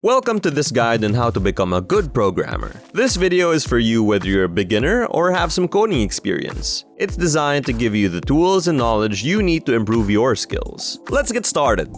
Welcome to this guide on how to become a good programmer. This video is for you whether you're a beginner or have some coding experience. It's designed to give you the tools and knowledge you need to improve your skills. Let's get started.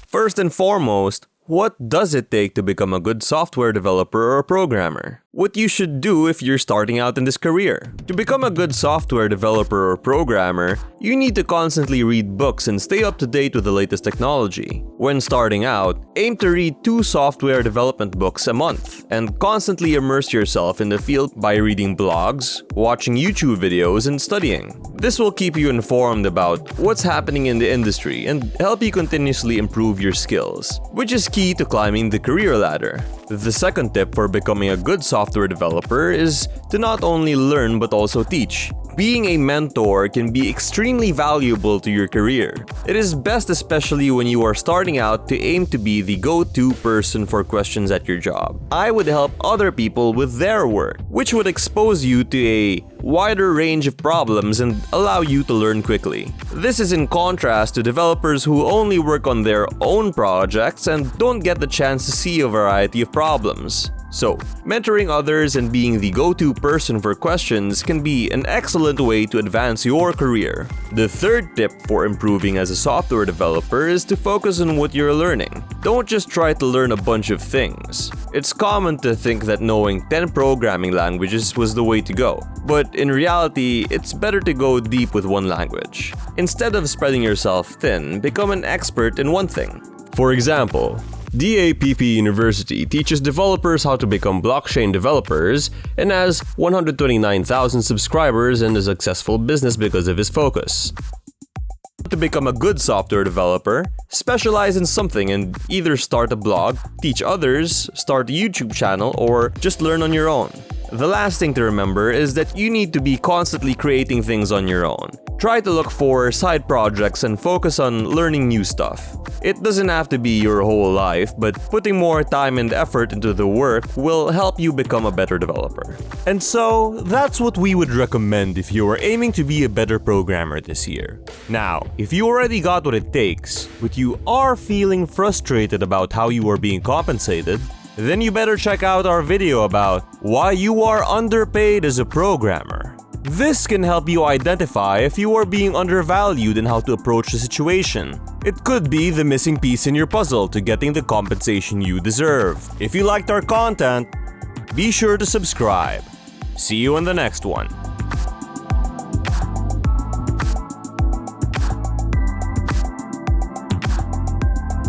First and foremost, what does it take to become a good software developer or programmer? What you should do if you're starting out in this career. To become a good software developer or programmer, you need to constantly read books and stay up to date with the latest technology. When starting out, aim to read 2 software development books a month and constantly immerse yourself in the field by reading blogs, watching YouTube videos, and studying. This will keep you informed about what's happening in the industry and help you continuously improve your skills, which is key to climbing the career ladder. The second tip for becoming a good software developer is to not only learn but also teach. Being a mentor can be extremely valuable to your career. It is best, especially when you are starting out, to aim to be the go-to person for questions at your job. I would help other people with their work, which would expose you to a wider range of problems and allow you to learn quickly. This is in contrast to developers who only work on their own projects and don't get the chance to see a variety of problems. So, mentoring others and being the go-to person for questions can be an excellent way to advance your career. The third tip for improving as a software developer is to focus on what you're learning. Don't just try to learn a bunch of things. It's common to think that knowing 10 programming languages was the way to go, but in reality, it's better to go deep with one language. Instead of spreading yourself thin, become an expert in one thing. For example, DAPP University teaches developers how to become blockchain developers and has 129,000 subscribers and a successful business because of his focus. To become a good software developer, specialize in something and either start a blog, teach others, start a YouTube channel, or just learn on your own. The last thing to remember is that you need to be constantly creating things on your own. Try to look for side projects and focus on learning new stuff. It doesn't have to be your whole life, but putting more time and effort into the work will help you become a better developer. And so, that's what we would recommend if you are aiming to be a better programmer this year. Now, if you already got what it takes, but you are feeling frustrated about how you are being compensated, then you better check out our video about why you are underpaid as a programmer. This can help you identify if you are being undervalued and how to approach the situation. It could be the missing piece in your puzzle to getting the compensation you deserve. If you liked our content, be sure to subscribe. See you in the next one.